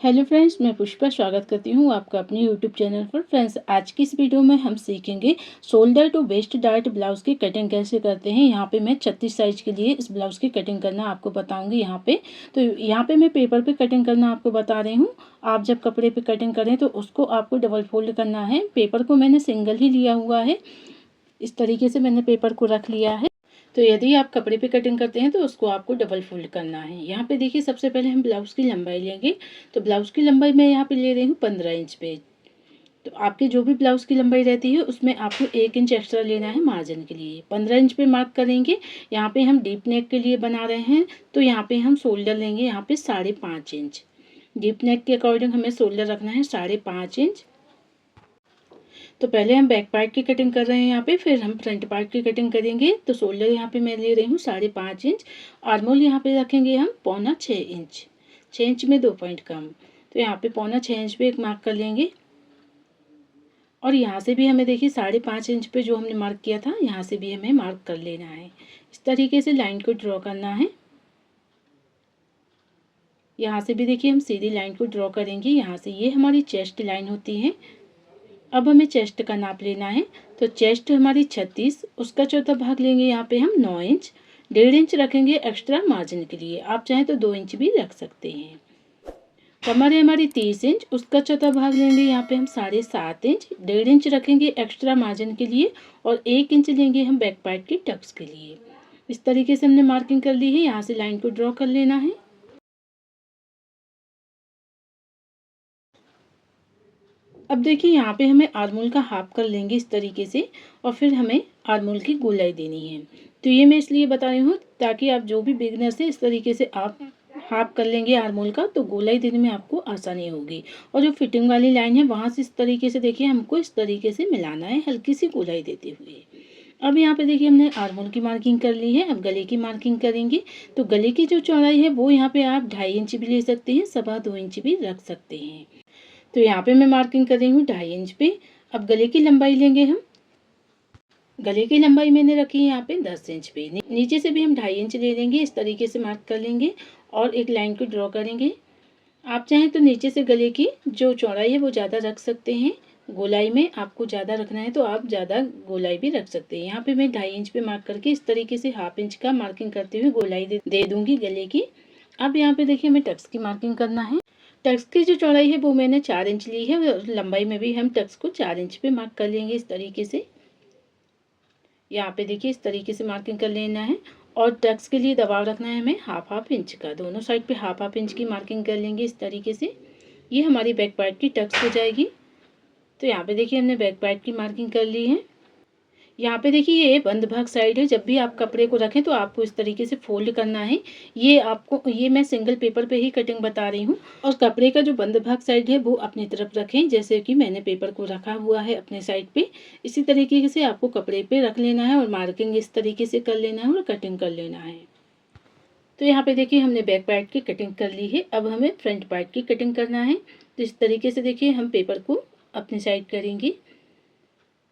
Hello friends, मैं पुष्पा स्वागत करती हूँ आपका अपने यूट्यूब चैनल पर। फ्रेंड्स, आज की इस वीडियो में हम सीखेंगे shoulder to waist dart blouse की कटिंग कैसे करते हैं। यहाँ पे मैं 36 साइज के लिए इस ब्लाउज़ की कटिंग करना आपको बताऊँगी। यहाँ पे मैं पेपर पे कटिंग करना आपको बता रही हूँ। आप जब कपड़े पे कटिंग करें तो उसको आपको डबल फोल्ड करना है। पेपर को मैंने सिंगल ही लिया हुआ है। इस तरीके से मैंने पेपर को रख लिया है। तो यदि आप कपड़े पे कटिंग करते हैं तो उसको आपको डबल फोल्ड करना है। यहाँ पे देखिए, सबसे पहले हम ब्लाउज़ की लंबाई लेंगे। तो ब्लाउज़ की लंबाई मैं यहाँ पे ले रही हूँ 15 इंच पे। तो आपकी जो भी ब्लाउज़ की लंबाई रहती है उसमें आपको 1 इंच एक्स्ट्रा लेना है मार्जिन के लिए। 15 इंच पे मार्क करेंगे। यहाँ पे हम डीप नेक के लिए बना रहे हैं, तो यहाँ पे हम शोल्डर लेंगे यहाँ पे 5.5 इंच। डीप नेक के अकॉर्डिंग हमें शोल्डर रखना है 5.5 इंच। तो पहले हम बैक पार्ट की कटिंग कर रहे हैं यहाँ पे, फिर हम फ्रंट पार्ट की कटिंग करेंगे। तो शोल्डर यहाँ पे मैं ले रही हूँ 5.5 इंच। आर्मोल यहाँ पे रखेंगे हम 6.25 इंच। 6 इंच में 2 पॉइंट कम, तो यहाँ पे 6.25 इंच पे एक मार्क कर लेंगे। और यहाँ से भी हमें देखिए 5.5 इंच पे जो हमने मार्क किया था, यहाँ से भी हमें मार्क कर लेना है। इस तरीके से लाइन को ड्रॉ करना है। यहाँ से भी देखिए हम सीधी लाइन को ड्रॉ करेंगे। यहाँ से ये हमारी चेस्ट लाइन होती है। अब हमें चेस्ट का नाप लेना है। तो चेस्ट हमारी 36, उसका चौथा भाग लेंगे यहाँ पे हम 9 इंच। 1.5 इंच रखेंगे एक्स्ट्रा मार्जिन के लिए। आप चाहें तो 2 इंच भी रख सकते हैं। कमर है हमारी 30 इंच, उसका चौथा भाग लेंगे यहाँ पे हम 7.5 इंच। 1.5 इंच रखेंगे एक्स्ट्रा मार्जिन के लिए और 1 इंच लेंगे हम बैक पार्ट की टक्स के लिए। इस तरीके से हमने मार्किंग कर ली है। यहाँ से लाइन को ड्रॉ कर लेना है। अब देखिए, यहाँ पे हमें आर्मोल का हाफ कर लेंगे इस तरीके से, और फिर हमें आर्मोल की गोलाई देनी है। तो ये मैं इसलिए बता रही हूँ ताकि आप जो भी बिगनर्स है, इस तरीके से आप हाफ कर लेंगे आर्मोल का, तो गोलाई देने में आपको आसानी होगी। और जो फिटिंग वाली लाइन है वहाँ से इस तरीके से देखिए हमको इस तरीके से मिलाना है, हल्की सी गोलाई देते हुए। अब यहाँ पे देखिए हमने आर्मोल की मार्किंग कर ली है। अब गले की मार्किंग करेंगे। तो गले की जो चौड़ाई है वो यहाँ पे आप 2.5 इंच भी ले सकते हैं, 2.25 इंच भी रख सकते हैं। तो यहाँ पे मैं मार्किंग कर रही हूँ 2.5 इंच पे। अब गले की लंबाई लेंगे हम। गले की लंबाई मैंने रखी है यहाँ पे 10 इंच पे। नीचे से भी हम 2.5 इंच ले लेंगे। इस तरीके से मार्क कर लेंगे और एक लाइन को ड्रॉ करेंगे। आप चाहें तो नीचे से गले की जो चौड़ाई है वो ज़्यादा रख सकते हैं। गोलाई में आपको ज़्यादा रखना है तो आप ज़्यादा गोलाई भी रख सकते हैं। यहाँ पे मैं 2.5 इंच पे मार्क करके इस तरीके से 1/2 इंच का मार्किंग करते हुए गोलाई दे दूंगी गले की। अब यहाँ पे देखिए हमें टक्स की मार्किंग करना है। टक्स की जो चौड़ाई है वो मैंने 4 इंच ली है और लंबाई में भी हम टक्स को 4 इंच पे मार्क कर लेंगे इस तरीके से। यहाँ पे देखिए इस तरीके से मार्किंग कर लेना है। और टक्स के लिए दबाव रखना है हमें हाफ इंच का। दोनों साइड पे हाफ इंच की मार्किंग कर लेंगे इस तरीके से। ये हमारी बैक पार्ट की टक्स हो जाएगी। तो यहाँ पे देखिए हमने बैक पार्ट की मार्किंग कर ली है। यहाँ पे देखिए ये बंद भाग साइड है। जब भी आप कपड़े को रखें तो आपको इस तरीके से फोल्ड करना है। ये मैं सिंगल पेपर पे ही कटिंग बता रही हूँ। और कपड़े का जो बंद भाग साइड है वो अपनी तरफ रखें, जैसे कि मैंने पेपर को रखा हुआ है अपने साइड पे। इसी तरीके से आपको कपड़े पे रख लेना है और मार्किंग इस तरीके से कर लेना है और कटिंग कर लेना है। तो यहाँ पे देखिए हमने बैक पार्ट की कटिंग कर ली है। अब हमें फ्रंट पार्ट की कटिंग करना है। तो इस तरीके से देखिए हम पेपर को अपनी साइड करेंगे।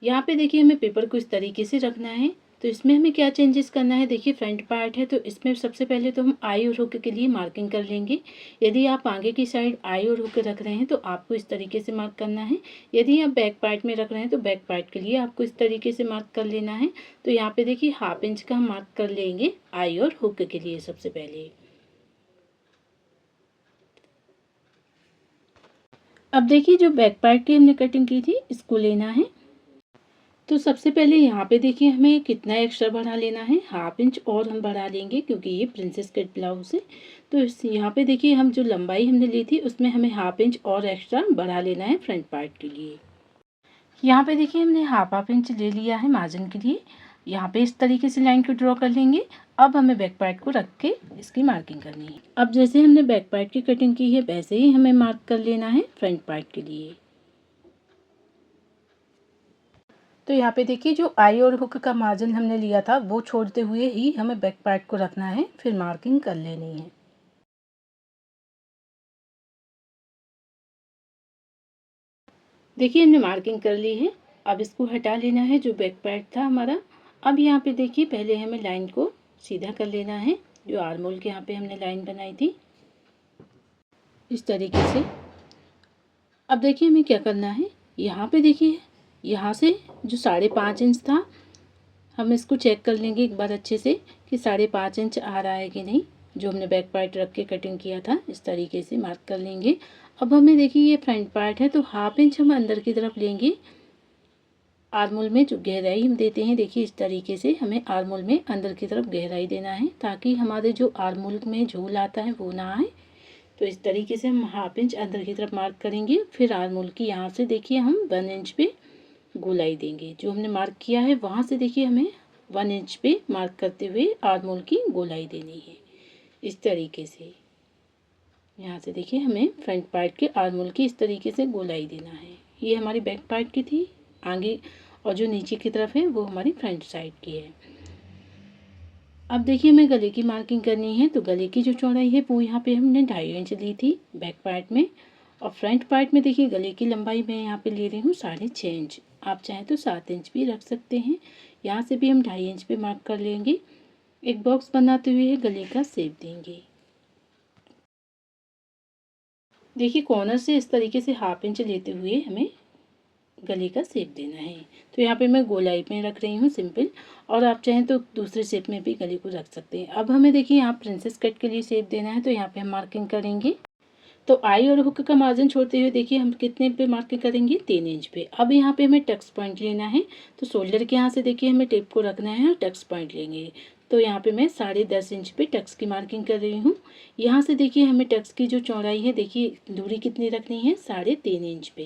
यहाँ पे देखिए हमें पेपर को इस तरीके से रखना है। तो इसमें हमें क्या चेंजेस करना है, देखिए फ्रंट पार्ट है तो इसमें सबसे पहले तो हम आई और हुक के लिए मार्किंग कर लेंगे। यदि आप आगे की साइड आई और हुक रख रहे हैं तो आपको इस तरीके से मार्क करना है। यदि आप बैक पार्ट में रख रहे हैं तो बैक पार्ट के लिए आपको इस तरीके से मार्क कर लेना है। तो यहाँ पे देखिए 1/2 इंच का हम मार्क कर लेंगे आई और हुक के लिए सबसे पहले। अब देखिए जो बैक पार्ट की हमने कटिंग की थी इसको लेना है। तो सबसे पहले यहाँ पे देखिए हमें कितना एक्स्ट्रा बढ़ा लेना है, 1/2 इंच और हम बढ़ा लेंगे क्योंकि ये प्रिंसेस कट ब्लाउज है। तो इस यहाँ पे देखिए हम जो लंबाई हमने ली थी उसमें हमें 1/2 इंच और एक्स्ट्रा बढ़ा लेना है फ्रंट पार्ट के लिए। यहाँ पे देखिए हमने हाफ इंच ले लिया है मार्जिन के लिए। यहाँ पे इस तरीके से लाइन को ड्रॉ कर लेंगे। अब हमें बैक पार्ट को रख के इसकी मार्किंग करनी है। अब जैसे हमने बैक पार्ट की कटिंग की है वैसे ही हमें मार्क कर लेना है फ्रंट पार्ट के लिए। तो यहाँ पे देखिए जो आई और हुक का मार्जिन हमने लिया था वो छोड़ते हुए ही हमें बैक पार्ट को रखना है, फिर मार्किंग कर लेनी है। देखिए हमने मार्किंग कर ली है। अब इसको हटा लेना है जो बैक पार्ट था हमारा। अब यहाँ पे देखिए पहले हमें लाइन को सीधा कर लेना है। जो आर्मोल के यहाँ पे हमने लाइन बनाई थी इस तरीके से। अब देखिए हमें क्या करना है, यहाँ पे देखिए यहाँ से जो 5.5 इंच था, हम इसको चेक कर लेंगे एक बार अच्छे से कि 5.5 इंच आ रहा है कि नहीं। जो हमने बैक पार्ट रख के कटिंग किया था इस तरीके से मार्क कर लेंगे। अब हमें देखिए ये फ्रंट पार्ट है तो 1/2 इंच हम अंदर की तरफ लेंगे। आर्मोल में जो गहराई हम देते हैं, देखिए इस तरीके से हमें आर्मोल में अंदर की तरफ गहराई देना है ताकि हमारे जो आर्मोल में झोल आता है वो ना आए। तो इस तरीके से हम 1/2 इंच अंदर की तरफ मार्क करेंगे। फिर आर्मोल की यहाँ से देखिए हम 1 इंच पे गोलाई देंगे। जो हमने मार्क किया है वहाँ से देखिए हमें 1 इंच पे मार्क करते हुए आर्मोल की गोलाई देनी है इस तरीके से। यहाँ से देखिए हमें फ्रंट पार्ट के आर्मोल की इस तरीके से गोलाई देना है। ये हमारी बैक पार्ट की थी आगे, और जो नीचे की तरफ है वो हमारी फ्रंट साइड की है। अब देखिए हमें गले की मार्किंग करनी है। तो गले की जो चौड़ाई है वो यहाँ पे हमने 2.5 इंच ली थी बैक पार्ट में, और फ्रंट पार्ट में देखिए गले की लंबाई मैं यहाँ पे ले रही हूँ 6.5 इंच। आप चाहें तो 7 इंच भी रख सकते हैं। यहाँ से भी हम 2.5 इंच पे मार्क कर लेंगे। एक बॉक्स बनाते हुए गले का शेप देंगे। देखिए कॉर्नर से इस तरीके से 1/2 इंच लेते हुए हमें गले का शेप देना है। तो यहाँ पे मैं गोलाई में रख रही हूँ सिंपल, और आप चाहें तो दूसरे शेप में भी गले को रख सकते हैं। अब हमें देखिए यहाँ प्रिंसेस कट के लिए शेप देना है, तो यहाँ पे हम मार्किंग करेंगे। तो आई और हुक का मार्जिन छोड़ते हुए देखिए हम कितने पे मार्किंग करेंगे, 3 इंच पे। अब यहाँ पे हमें टक्स पॉइंट लेना है। तो शोल्डर के यहाँ से देखिए हमें टेप को रखना है और टक्स पॉइंट लेंगे। तो यहाँ पे मैं 10.5 इंच पे टक्स की मार्किंग कर रही हूँ। यहाँ से देखिए हमें टक्स की जो चौड़ाई है, देखिए दूरी कितनी रखनी है, 3.5 इंच पे।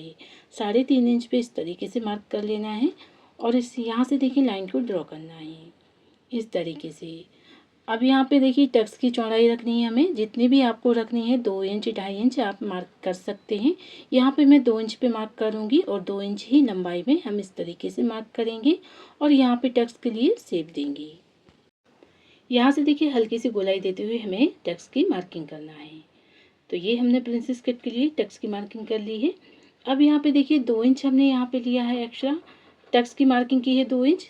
3.5 इंच पे इस तरीके से मार्क कर लेना है, और इस यहाँ से देखिए लाइन को ड्रॉ करना है इस तरीके से। अब यहाँ पे देखिए टक्स की चौड़ाई रखनी है हमें, जितनी भी आपको रखनी है, 2 इंच 2.5 इंच आप मार्क कर सकते हैं। यहाँ पे मैं 2 इंच पे मार्क करूँगी, और 2 इंच ही लंबाई में हम इस तरीके से मार्क करेंगे, और यहाँ पे टक्स के लिए शेप देंगे। यहाँ से देखिए हल्की सी गोलाई देते हुए हमें टक्स की मार्किंग करना है। तो ये हमने प्रिंसेस कट के लिए टक्स की मार्किंग कर ली है। अब यहाँ पे देखिए 2 इंच हमने यहाँ पे लिया है एक्स्ट्रा, टक्स की मार्किंग की है 2 इंच।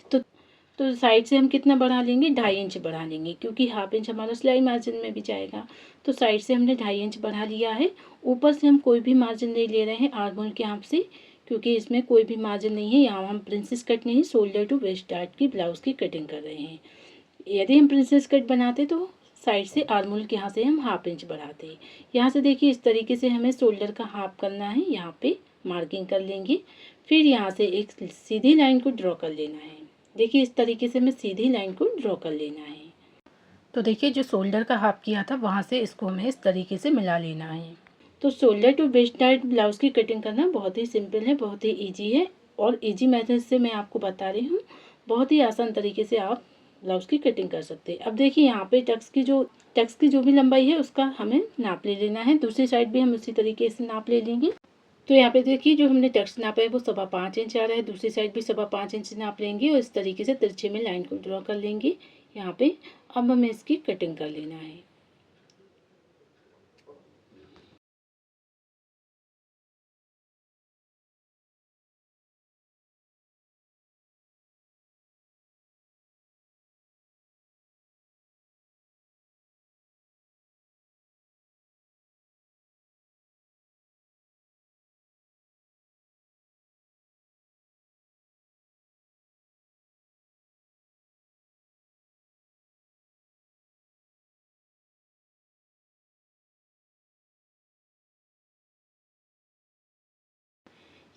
तो साइड से हम कितना बढ़ा लेंगे, 2.5 इंच बढ़ा लेंगे, क्योंकि 1/2 इंच हमारा सिलाई मार्जिन में भी जाएगा। तो साइड से हमने 2.5 इंच बढ़ा लिया है। ऊपर से हम कोई भी मार्जिन नहीं ले रहे हैं आर्मोल के यहाँ से, क्योंकि इसमें कोई भी मार्जिन नहीं है। यहाँ हम प्रिंसेस कट नहीं, शोल्डर टू वेस्ट डार्ट की ब्लाउज की कटिंग कर रहे हैं। यदि हम प्रिंसेस कट बनाते तो साइड से आर्मोल के यहाँ से हम 1/2 इंच बढ़ाते। यहाँ से देखिए इस तरीके से हमें शोल्डर का हाफ करना है, यहाँ पे मार्किंग कर लेंगे। फिर यहाँ से एक सीधी लाइन को ड्रॉ कर लेना है। देखिए इस तरीके से हमें सीधी लाइन को ड्रॉ कर लेना है। तो देखिए जो शोल्डर का हाफ किया था वहाँ से इसको हमें इस तरीके से मिला लेना है। तो shoulder to waist dart blouse की कटिंग करना बहुत ही सिंपल है, बहुत ही ईजी है, और ईजी मेथड से मैं आपको बता रही हूँ। बहुत ही आसान तरीके से आप ब्लाउज की कटिंग कर सकते हैं। अब देखिए यहाँ पे टक्स की जो भी लंबाई है उसका हमें नाप ले लेना है। दूसरी साइड भी हम उसी तरीके से नाप ले लेंगे। तो यहाँ पे देखिए जो हमने टक्स नापा है वो 5.25 इंच आ रहा है। दूसरी साइड भी 5.25 इंच नाप लेंगे, और इस तरीके से तिरछे में लाइन को ड्रॉ कर लेंगे यहाँ पे। अब हमें इसकी कटिंग कर लेना है।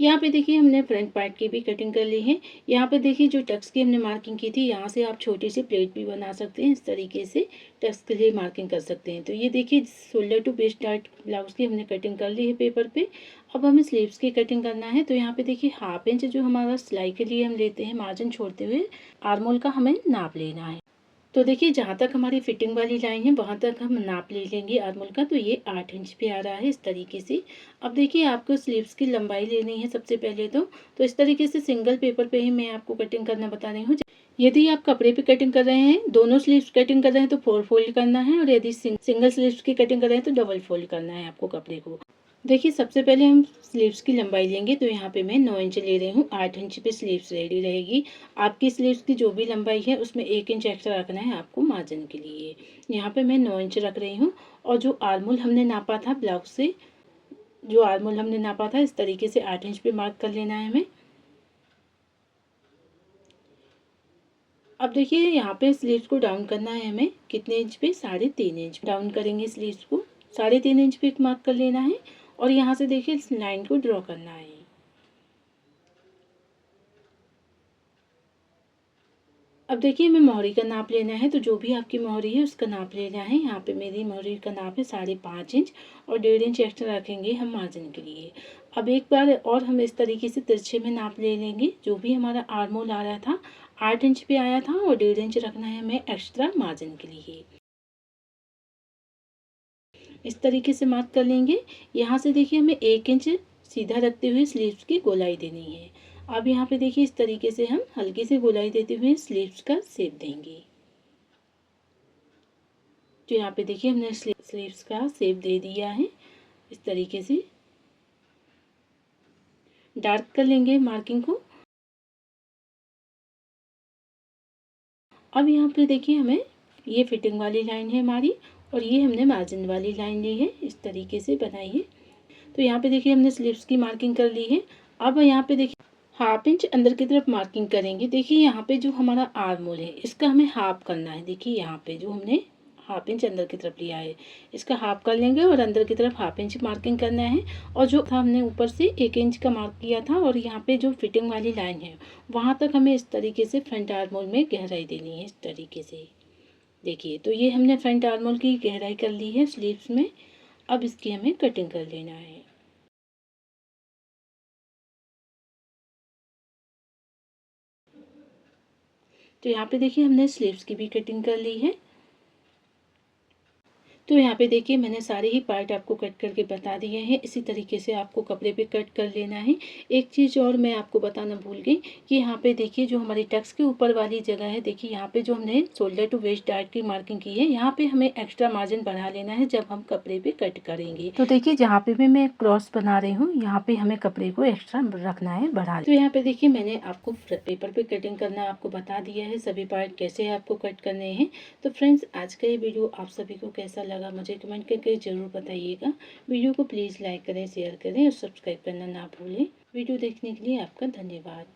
यहाँ पे देखिए हमने फ्रंट पार्ट की भी कटिंग कर ली है। यहाँ पे देखिए जो टक्स की हमने मार्किंग की थी, यहाँ से आप छोटी सी प्लेट भी बना सकते हैं। इस तरीके से टक्स के लिए मार्किंग कर सकते हैं। तो ये देखिए shoulder to waist dart blouse की हमने कटिंग कर ली है पेपर पे। अब हमें स्लीव्स की कटिंग करना है। तो यहाँ पे देखिए 1/2 इंच जो हमारा सिलाई के लिए हम लेते हैं मार्जिन छोड़ते हुए, आर्मोल का हमें नाप लेना है। तो देखिए जहाँ तक हमारी फिटिंग वाली लाइन है वहाँ तक हम नाप ले लेंगे आर्मोल का। तो ये 8 इंच पे आ रहा है इस तरीके से। अब देखिए आपको स्लीव्स की लंबाई लेनी है सबसे पहले तो इस तरीके से सिंगल पेपर पे ही मैं आपको कटिंग करना बता रही हूँ। यदि आप कपड़े पे कटिंग कर रहे हैं, दोनों स्लीव्स कटिंग कर रहे हैं तो 4 फोल्ड करना है, और यदि सिंगल स्लीव्स की कटिंग कर रहे हैं तो डबल फोल्ड करना है आपको कपड़े को। देखिए सबसे पहले हम स्लीव्स की लंबाई लेंगे, तो यहाँ पे मैं 9 इंच ले रही हूँ। 8 इंच पे स्लीव्स रेडी रहेगी। आपकी स्लीव्स की जो भी लंबाई है उसमें 1 इंच एक्स्ट्रा रखना है आपको मार्जिन के लिए। यहाँ पे मैं 9 इंच रख रही हूँ। और जो आर्मोल हमने नापा था ब्लाउज से, जो आर्मोल हमने नापा था, इस तरीके से 8 इंच पे मार्क कर लेना है हमें। अब देखिए यहाँ पे स्लीव्स को डाउन करना है हमें कितने इंच पे, 3.5 इंच डाउन करेंगे स्लीव्स को। 3.5 इंच पे मार्क कर लेना है और यहाँ से देखिए इस लाइन को ड्रॉ करना है। अब देखिए हमें मोहरी का नाप लेना है, तो जो भी आपकी मोहरी है उसका नाप लेना है। यहाँ पे मेरी मोहरी का नाप है 5.5 इंच और 1.5 इंच एक्स्ट्रा रखेंगे हम मार्जिन के लिए। अब एक बार और हम इस तरीके से तिरछे में नाप ले लेंगे। जो भी हमारा आर्मोल आ रहा था 8 इंच पे आया था और 1.5 इंच रखना है हमें एक्स्ट्रा मार्जिन के लिए। इस तरीके से मार्क कर लेंगे। यहाँ से देखिए हमें 1 इंच सीधा रखते हुए स्लीव्स की गोलाई देनी है। अब यहाँ पे देखिए इस तरीके से हम हल्की सी गोलाई देते हुए स्लीव्स का शेप देंगे। तो यहाँ पे देखिए हमने स्लीव्स का शेप दे दिया है। इस तरीके से डार्क कर लेंगे मार्किंग को। अब यहाँ पे देखिए हमें ये फिटिंग वाली लाइन है हमारी और ये हमने मार्जिन वाली लाइन ली है, इस तरीके से बनाई है। तो यहाँ पे देखिए हमने स्लीव्स की मार्किंग कर ली है। अब यहाँ पे देखिए हाफ इंच अंदर की तरफ मार्किंग करेंगे। देखिए यहाँ पे जो हमारा आर्म होल है इसका हमें हाफ करना है। देखिए यहाँ पे जो हमने हाफ इंच अंदर की तरफ लिया है इसका हाफ कर लेंगे और अंदर की तरफ हाफ इंच मार्किंग करना है। और जो था हमने ऊपर से 1 इंच का मार्क किया था और यहाँ पे जो फिटिंग वाली लाइन है वहाँ तक हमें इस तरीके से फ्रंट आर्म होल में गहराई देनी है, इस तरीके से। देखिए तो ये हमने फ्रंट आर्म होल की गहराई कर ली है स्लीव्स में। अब इसकी हमें कटिंग कर लेना है। तो यहाँ पे देखिए हमने स्लीव्स की भी कटिंग कर ली है। तो यहाँ पे देखिए मैंने सारे ही पार्ट आपको कट करके बता दिए हैं। इसी तरीके से आपको कपड़े पे कट कर लेना है। एक चीज़ और मैं आपको बताना भूल गई कि यहाँ पे देखिए जो हमारी टक्स के ऊपर वाली जगह है, देखिए यहाँ पे जो हमने शोल्डर टू वेस्ट डार्ट की मार्किंग की है, यहाँ पे हमें एक्स्ट्रा मार्जिन बढ़ा लेना है जब हम कपड़े पे कट करेंगे। तो देखिए जहाँ पे भी मैं क्रॉस बना रही हूँ यहाँ पे हमें कपड़े को एक्स्ट्रा रखना है बढ़ा। तो यहाँ पे देखिए मैंने आपको पेपर पे कटिंग करना आपको बता दिया है, सभी पार्ट कैसे आपको कट करने हैं। तो फ्रेंड्स आज का ये वीडियो आप सभी को कैसा लगा मुझे कमेंट करके ज़रूर बताइएगा। वीडियो को प्लीज़ लाइक करें, शेयर करें और सब्सक्राइब करना ना भूलें। वीडियो देखने के लिए आपका धन्यवाद।